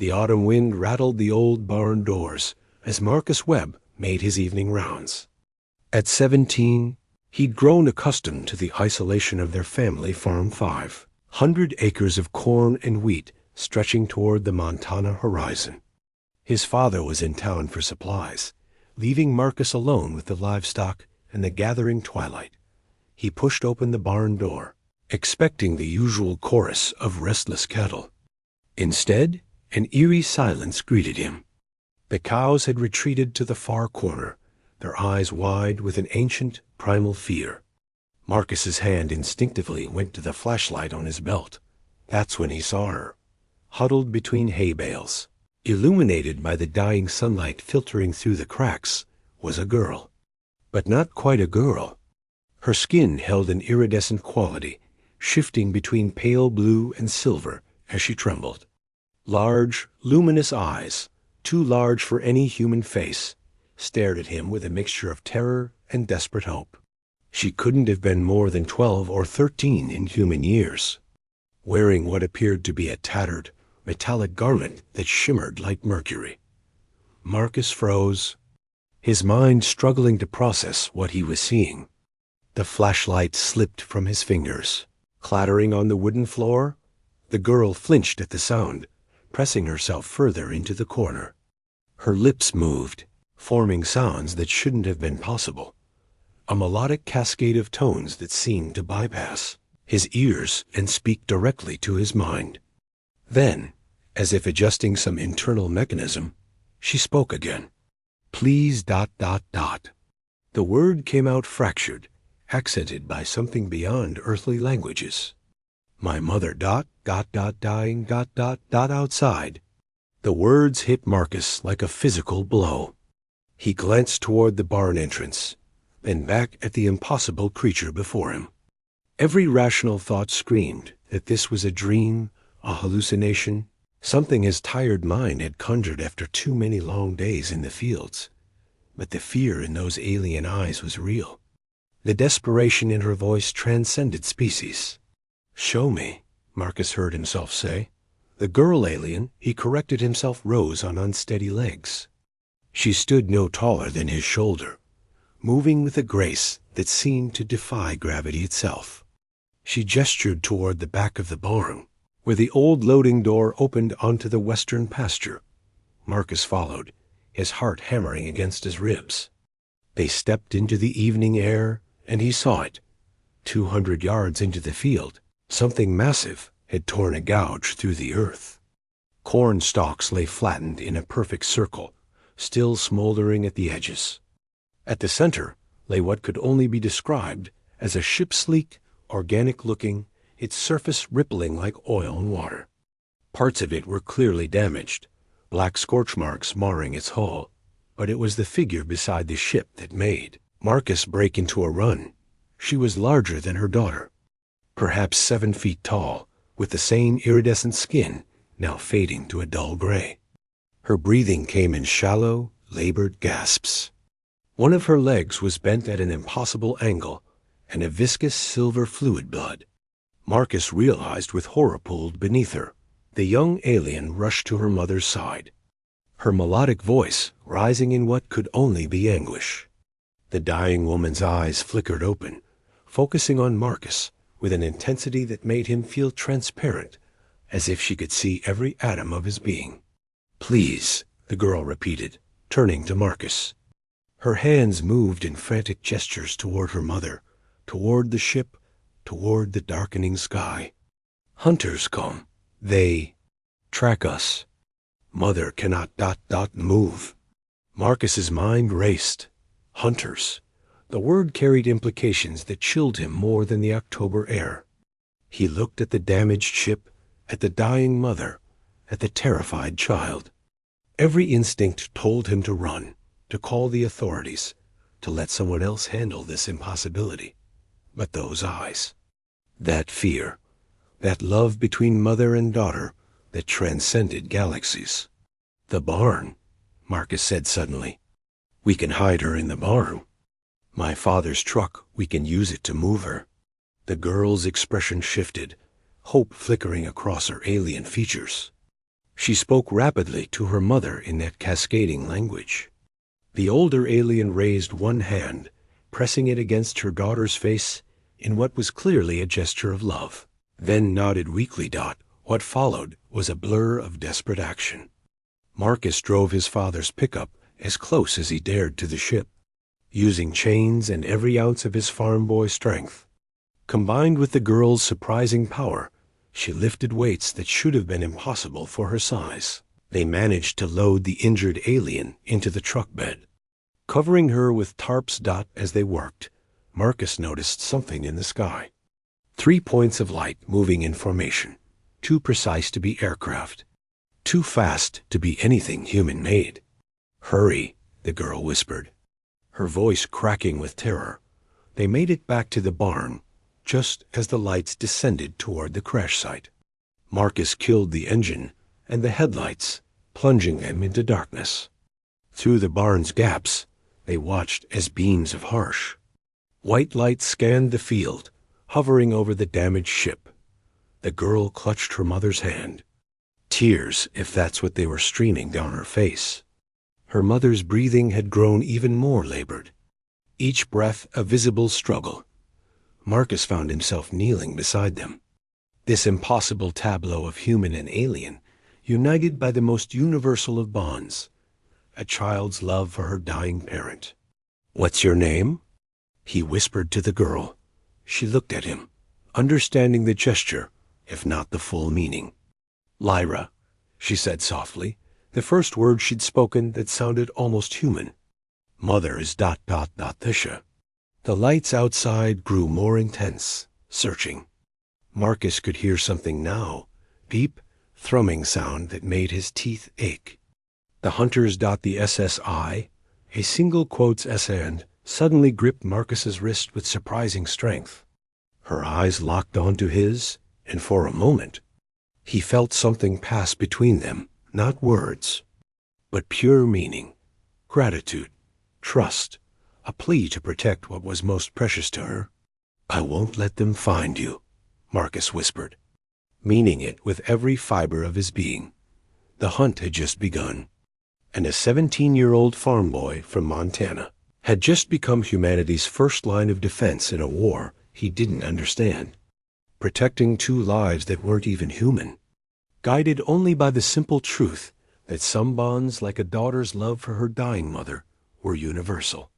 The autumn wind rattled the old barn doors as Marcus Webb made his evening rounds. At 17, he'd grown accustomed to the isolation of their family farm 500 acres of corn and wheat stretching toward the Montana horizon. His father was in town for supplies, leaving Marcus alone with the livestock and the gathering twilight. He pushed open the barn door, expecting the usual chorus of restless cattle. Instead, an eerie silence greeted him. The cows had retreated to the far corner, their eyes wide with an ancient, primal fear. Marcus's hand instinctively went to the flashlight on his belt. That's when he saw her. Huddled between hay bales, illuminated by the dying sunlight filtering through the cracks, was a girl. But not quite a girl. Her skin held an iridescent quality, shifting between pale blue and silver as she trembled. Large, luminous eyes, too large for any human face, stared at him with a mixture of terror and desperate hope. She couldn't have been more than 12 or 13 in human years, wearing what appeared to be a tattered, metallic garment that shimmered like mercury. Marcus froze, his mind struggling to process what he was seeing. The flashlight slipped from his fingers. Clattering on the wooden floor, the girl flinched at the sound, pressing herself further into the corner. Her lips moved, forming sounds that shouldn't have been possible. A melodic cascade of tones that seemed to bypass his ears and speak directly to his mind. Then, as if adjusting some internal mechanism, she spoke again. Please ... The word came out fractured, accented by something beyond earthly languages. My mother ... dying ... outside. The words hit Marcus like a physical blow. He glanced toward the barn entrance, then back at the impossible creature before him. Every rational thought screamed that this was a dream, a hallucination, something his tired mind had conjured after too many long days in the fields. But the fear in those alien eyes was real. The desperation in her voice transcended species. Show me, Marcus heard himself say. The girl alien, he corrected himself, rose on unsteady legs. She stood no taller than his shoulder, moving with a grace that seemed to defy gravity itself. She gestured toward the back of the barn, where the old loading door opened onto the western pasture. Marcus followed, his heart hammering against his ribs. They stepped into the evening air, and he saw it. 200 yards into the field, something massive had torn a gouge through the earth. Corn stalks lay flattened in a perfect circle, still smoldering at the edges. At the center lay what could only be described as a ship-sleek, organic-looking, its surface rippling like oil and water. Parts of it were clearly damaged, black scorch marks marring its hull, but it was the figure beside the ship that made Marcus break into a run. She was larger than her daughter, perhaps 7 feet tall, with the same iridescent skin now fading to a dull gray. Her breathing came in shallow, labored gasps. One of her legs was bent at an impossible angle, and a viscous silver fluid bled. Marcus realized with horror pooled beneath her. The young alien rushed to her mother's side, her melodic voice rising in what could only be anguish. The dying woman's eyes flickered open, focusing on Marcus with an intensity that made him feel transparent, as if she could see every atom of his being. Please, the girl repeated, turning to Marcus. Her hands moved in frantic gestures toward her mother, toward the ship, toward the darkening sky. Hunters come. They track us. Mother cannot ... move. Marcus's mind raced. Hunters. The word carried implications that chilled him more than the October air. He looked at the damaged ship, at the dying mother, at the terrified child. Every instinct told him to run, to call the authorities, to let someone else handle this impossibility. But those eyes, that fear, that love between mother and daughter that transcended galaxies. The barn, Marcus said suddenly. We can hide her in the barn. My father's truck, we can use it to move her. The girl's expression shifted, hope flickering across her alien features. She spoke rapidly to her mother in that cascading language. The older alien raised one hand, pressing it against her daughter's face in what was clearly a gesture of love, then nodded weakly. What followed was a blur of desperate action. Marcus drove his father's pickup as close as he dared to the ship, using chains and every ounce of his farm boy strength. Combined with the girl's surprising power, she lifted weights that should have been impossible for her size. They managed to load the injured alien into the truck bed. Covering her with tarps. As they worked, Marcus noticed something in the sky. 3 points of light moving in formation, too precise to be aircraft, too fast to be anything human-made. "Hurry," the girl whispered, her voice cracking with terror. They made it back to the barn just as the lights descended toward the crash site. Marcus killed the engine and the headlights, plunging them into darkness. Through the barn's gaps, they watched as beams of harsh white light scanned the field, hovering over the damaged ship. The girl clutched her mother's hand. Tears, if that's what they were, streaming down her face. Her mother's breathing had grown even more labored, each breath a visible struggle. Marcus found himself kneeling beside them. This impossible tableau of human and alien, united by the most universal of bonds, a child's love for her dying parent. "What's your name?" he whispered to the girl. She looked at him, understanding the gesture, if not the full meaning. "Lyra," she said softly, the first word she'd spoken that sounded almost human. "Mother is ... Thisha." The lights outside grew more intense, searching. Marcus could hear something now, deep, thrumming sound that made his teeth ache. The hunters. The SSI, a single quote's S-hand, suddenly gripped Marcus's wrist with surprising strength. Her eyes locked onto his, and for a moment, he felt something pass between them, not words, but pure meaning, gratitude, trust, a plea to protect what was most precious to her. "I won't let them find you," Marcus whispered, meaning it with every fiber of his being. The hunt had just begun, and a 17-year-old farm boy from Montana had just become humanity's first line of defense in a war he didn't understand, protecting 2 lives that weren't even human, guided only by the simple truth that some bonds, like a daughter's love for her dying mother, were universal.